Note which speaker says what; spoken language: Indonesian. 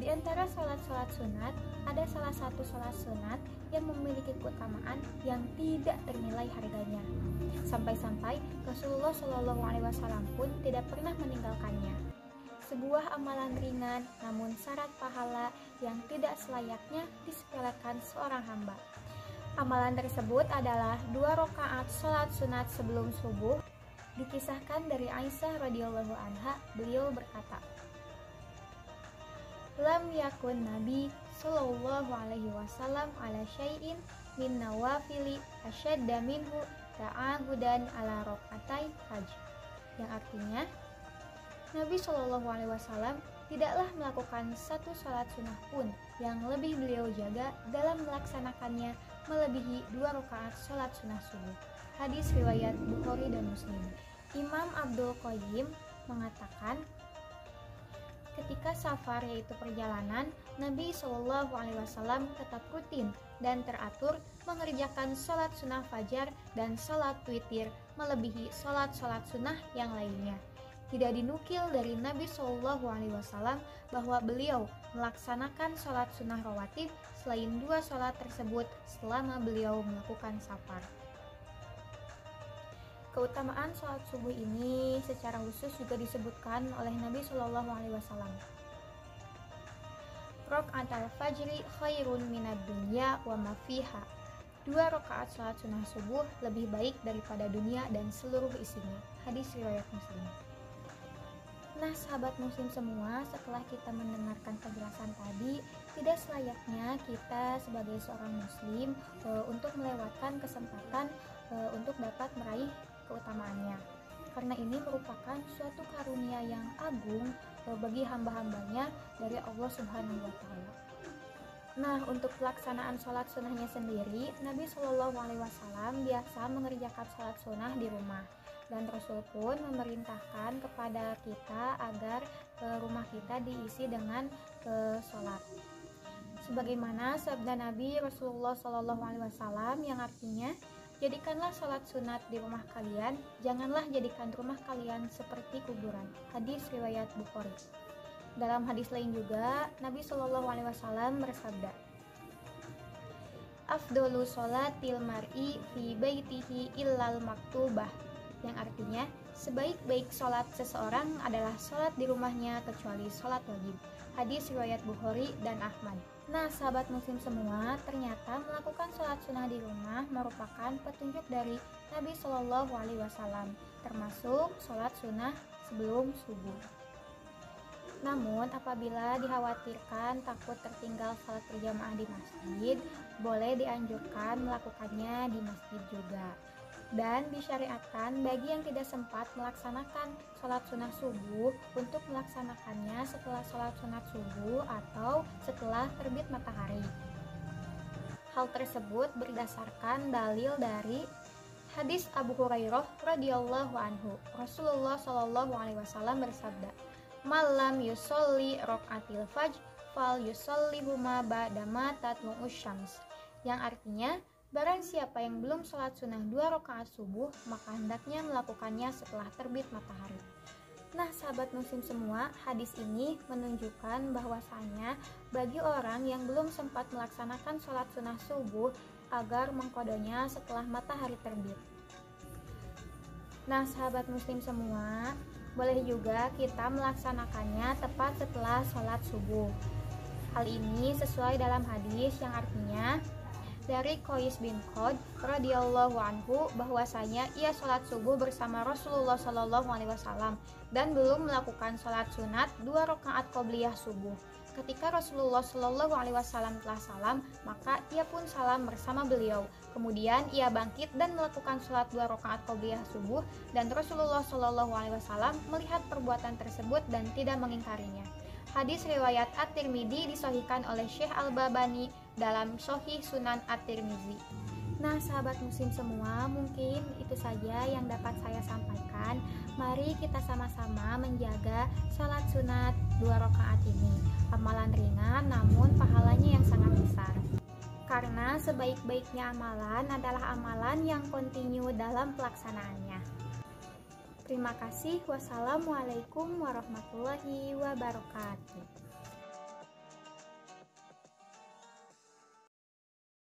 Speaker 1: Di antara sholat-sholat sunat, ada salah satu sholat sunat yang memiliki keutamaan yang tidak ternilai harganya. Sampai-sampai Rasulullah Shallallahu Alaihi Wasallam pun tidak pernah meninggalkannya. Sebuah amalan ringan namun syarat pahala yang tidak selayaknya disepelekan seorang hamba. Amalan tersebut adalah 2 rakaat sholat sunat sebelum subuh. Dikisahkan dari Aisyah radhiyallahu anha, beliau berkata, "Lam yakun Nabi sallallahu alaihi wasallam ala syai'in min nawafili asyadda minhu ta'ahudan ala rakatai fajr." Yang artinya, Nabi Shallallahu Alaihi Wasallam tidaklah melakukan satu sholat sunnah pun yang lebih beliau jaga dalam melaksanakannya melebihi 2 rakaat sholat sunnah subuh. Hadis riwayat Bukhari dan Muslim. Imam Abdul Qayyim mengatakan, ketika safar yaitu perjalanan, Nabi Shallallahu Alaihi Wasallam tetap rutin dan teratur mengerjakan sholat sunnah fajar dan sholat witir melebihi sholat-sholat sunnah yang lainnya. Tidak dinukil dari Nabi Shallallahu Alaihi Wasallam bahwa beliau melaksanakan sholat sunnah rawatib selain 2 sholat tersebut selama beliau melakukan safar. Keutamaan sholat subuh ini secara khusus juga disebutkan oleh Nabi Shallallahu Alaihi Wasallam. Rakaatul fajri khairun minad dunya wa ma fiha. 2 rakaat sholat sunnah subuh lebih baik daripada dunia dan seluruh isinya. Hadis riwayat Muslim. Nah, sahabat muslim semua, setelah kita mendengarkan penjelasan tadi, tidak selayaknya kita sebagai seorang muslim untuk melewatkan kesempatan untuk dapat meraih keutamaannya. Karena ini merupakan suatu karunia yang agung bagi hamba-hambanya dari Allah Subhanahu wa Ta'ala. Nah, untuk pelaksanaan sholat sunnahnya sendiri, Nabi Shallallahu Alaihi Wasallam biasa mengerjakan sholat sunnah di rumah. Dan Rasul pun memerintahkan kepada kita agar rumah kita diisi dengan sholat. Sebagaimana sabda Nabi Rasulullah Shallallahu Alaihi Wasallam yang artinya, jadikanlah sholat sunat di rumah kalian, janganlah jadikan rumah kalian seperti kuburan. Hadis riwayat Bukhari. Dalam hadis lain juga, Nabi Shallallahu Alaihi Wasallam bersabda, "Afdolu sholatil mar'i fi baitihi illal maktubah." Yang artinya, sebaik-baik sholat seseorang adalah sholat di rumahnya kecuali sholat wajib. Hadis riwayat Bukhari dan Ahmad. Nah, sahabat muslim semua, ternyata melakukan sholat sunnah di rumah merupakan petunjuk dari Nabi Shallallahu Alaihi Wasallam, termasuk sholat sunnah sebelum subuh. Namun, apabila dikhawatirkan takut tertinggal sholat berjamaah di masjid, boleh dianjurkan melakukannya di masjid juga. Dan disyariatkan bagi yang tidak sempat melaksanakan sholat sunnah subuh untuk melaksanakannya setelah sholat sunat subuh atau setelah terbit matahari. Hal tersebut berdasarkan dalil dari hadis Abu Hurairah radhiyallahu anhu. Rasulullah Shallallahu Alaihi Wasallam bersabda, "Malam yusolli rokaatil fajr fal yusolli huma ba'dama tatlu'us syams." Yang artinya, barang siapa yang belum sholat sunnah 2 rakaat subuh, maka hendaknya melakukannya setelah terbit matahari. Nah, sahabat muslim semua, hadis ini menunjukkan bahwasanya bagi orang yang belum sempat melaksanakan sholat sunnah subuh, agar mengkodonya setelah matahari terbit. Nah, sahabat muslim semua, boleh juga kita melaksanakannya tepat setelah sholat subuh. Hal ini sesuai dalam hadis yang artinya, dari Qais bin Qad radhiyallahu anhu bahwasanya ia sholat subuh bersama Rasulullah Shallallahu Alaihi Wasallam dan belum melakukan sholat sunat 2 rakaat qobliyah subuh. Ketika Rasulullah Shallallahu Alaihi Wasallam telah salam, maka ia pun salam bersama beliau. Kemudian ia bangkit dan melakukan sholat 2 rakaat qobliyah subuh, dan Rasulullah Shallallahu Alaihi Wasallam melihat perbuatan tersebut dan tidak mengingkarinya. Hadis riwayat At-Tirmidzi disahihkan oleh Syekh Al-Albani dalam Sahih Sunan At-Tirmidzi. Nah, sahabat muslim semua, mungkin itu saja yang dapat saya sampaikan. Mari kita sama-sama menjaga sholat sunat 2 rakaat ini. Amalan ringan namun pahalanya yang sangat besar. Karena sebaik-baiknya amalan adalah amalan yang kontinu dalam pelaksanaannya. Terima kasih. Wassalamualaikum warahmatullahi wabarakatuh.